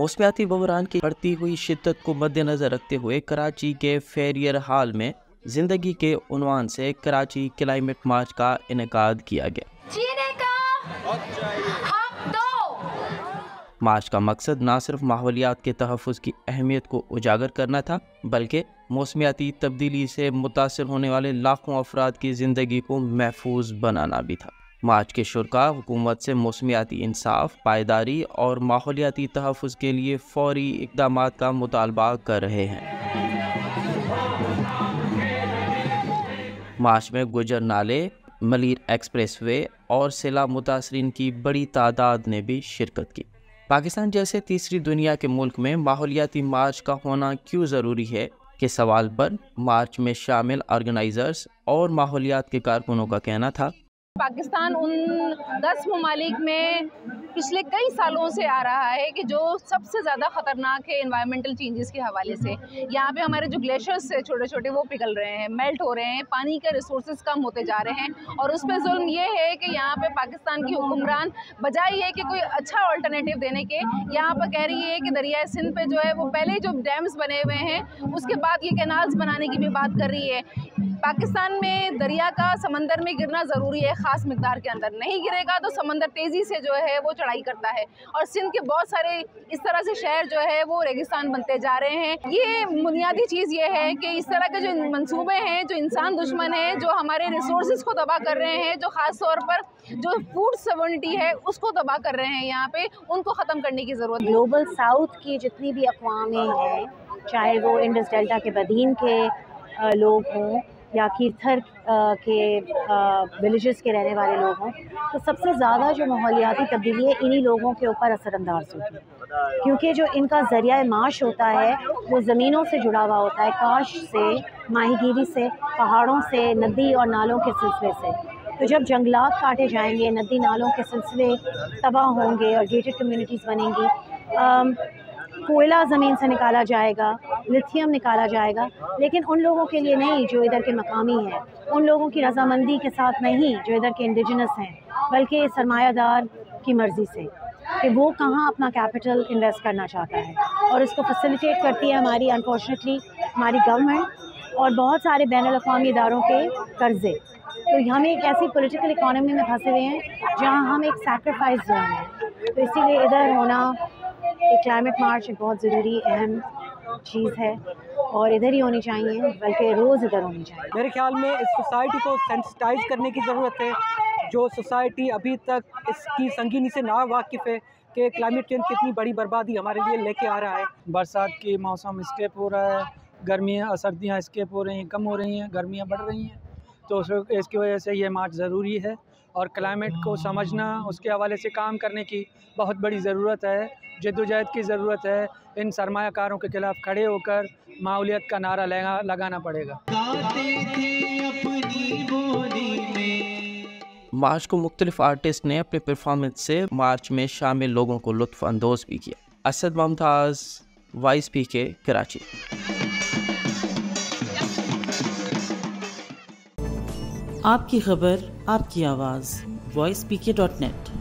मौसमियाती बहरान की बढ़ती हुई शिद्दत को मद्देनजर रखते हुए कराची के फेरियर हॉल में जिंदगी के उन्वान से कराची क्लाइमेट मार्च का इनेकाद किया गया। जीने का हक दो। मार्च का मकसद न सिर्फ माहौलियात के तहफ़्फ़ुज़ की अहमियत को उजागर करना था, बल्कि मौसमियाती तब्दीली से मुतासिर होने वाले लाखों अफराद की ज़िंदगी को महफूज बनाना भी था। मार्च के शुरा हुकूमत से मौसमियाती इंसाफ, पायदारी और माहौलियाती तहफ़्फ़ुज़ के लिए फ़ौरी इक़दामात का मुतालबा कर रहे हैं। मार्च में गुजर नाले, मलीर एक्सप्रेस वे और सैलाब मुतासरीन की बड़ी तादाद ने भी शिरकत की। पाकिस्तान जैसे तीसरी दुनिया के मुल्क में माहौलियाती मार्च का होना क्यों ज़रूरी है के सवाल पर मार्च में शामिल ऑर्गेनाइज़र्स और माहौलियात के कारकुनों का कहना था, पाकिस्तान उन 10 ममालिक में पिछले कई सालों से आ रहा है कि जो सबसे ज़्यादा ख़तरनाक है एनवायरमेंटल चेंजेस के हवाले से। यहाँ पे हमारे जो ग्लेशियर्स है छोटे छोटे वो पिघल रहे हैं, मेल्ट हो रहे हैं, पानी के रिसोर्सेज कम होते जा रहे हैं और उस पर जुल्म ये है कि यहाँ पे पाकिस्तान की हुक्मरान बजाय ये कि कोई अच्छा ऑल्टरनेटिव देने के, यहाँ पर कह रही है कि दरिया सिंध पे जो है वो पहले जो डैम्स बने हुए हैं उसके बाद ये कैनाल्स बनाने की भी बात कर रही है। पाकिस्तान में दरिया का समंदर में गिरना ज़रूरी है, ख़ास मिकदार के अंदर नहीं गिरेगा तो समंदर तेज़ी से जो है वो चढ़ाई करता है और सिंध के बहुत सारे इस तरह से शहर जो है वो रेगिस्तान बनते जा रहे हैं। ये बुनियादी चीज़ ये है कि इस तरह के जो मंसूबे हैं, जो इंसान दुश्मन है, जो हमारे रिसोर्सेज को तबाह कर रहे हैं, जो ख़ास तौर पर जो फूड सवर्निटी है उसको तबाह कर रहे हैं, यहाँ पे उनको ख़त्म करने की ज़रूरत है। ग्लोबल साउथ की जितनी भी अक़वामें हैं, चाहे वो इंडस डेल्टा के बदीन के लोग हों या कीर्थर के विलेजेस के रहने वाले लोग हों, तो सबसे ज़्यादा जो माहौलियाती तब्दीली है इन्हीं लोगों के ऊपर असरअंदाज होती है, क्योंकि जो इनका ज़रिया माश होता है वो ज़मीनों से जुड़ा हुआ होता है, काश से, माहीगीरी से, पहाड़ों से, नदी और नालों के सिलसिले से। तो जब जंगलात काटे जाएंगे, नदी नालों के सिलसिले तबाह होंगे और गेटेड कम्युनिटीज़ बनेंगी, कोयला ज़मीन से निकाला जाएगा, लिथियम निकाला जाएगा, लेकिन उन लोगों के लिए नहीं जो इधर के मकामी हैं, उन लोगों की रजामंदी के साथ नहीं जो इधर के इंडिजिनस हैं, बल्कि सरमायादार की मर्ज़ी से कि वो कहाँ अपना कैपिटल इन्वेस्ट करना चाहता है। और इसको फैसिलिटेट करती है हमारी अनफॉर्चुनेटली हमारी गवर्नमेंट और बहुत सारे बैनुल अक़वामी इदारों के कर्ज़े। तो हम एक ऐसी पॉलिटिकल इकॉनमी में फंसे हुए हैं जहाँ हम एक सैक्रिफाइस जोन हैं, तो इसीलिए इधर होना एक क्लाइमेट मार्च एक बहुत ज़रूरी अहम चीज़ है और इधर ही होनी चाहिए, बल्कि रोज़ इधर होनी चाहिए। मेरे ख्याल में इस सोसाइटी को सेंसिटाइज करने की ज़रूरत है। जो सोसाइटी अभी तक इसकी संगीनी से ना वाकिफ़ है कि क्लाइमेट चेंज कितनी बड़ी बर्बादी हमारे लिए लेके आ रहा है। बरसात की मौसम स्केप हो रहा है, गर्मियाँ सर्दियाँ स्केप हो रही हैं, कम हो रही हैं, गर्मियाँ बढ़ रही हैं, तो इसकी वजह से ये मार्च ज़रूरी है और क्लाइमेट को समझना, उसके हवाले से काम करने की बहुत बड़ी ज़रूरत है, जद्दोजहद की ज़रूरत है। इन सरमायाकारों के खिलाफ खड़े होकर माहौलियत का नारा लगाना पड़ेगा। मार्च को मुख्तलिफ आर्टिस्ट ने अपने परफॉर्मेंस से मार्च में शामिल लोगों को लुत्फ़ अंदोज़ भी किया। असद मुमताज़, YSPK, कराची। आपकी खबर, आपकी आवाज़, voicepk.net।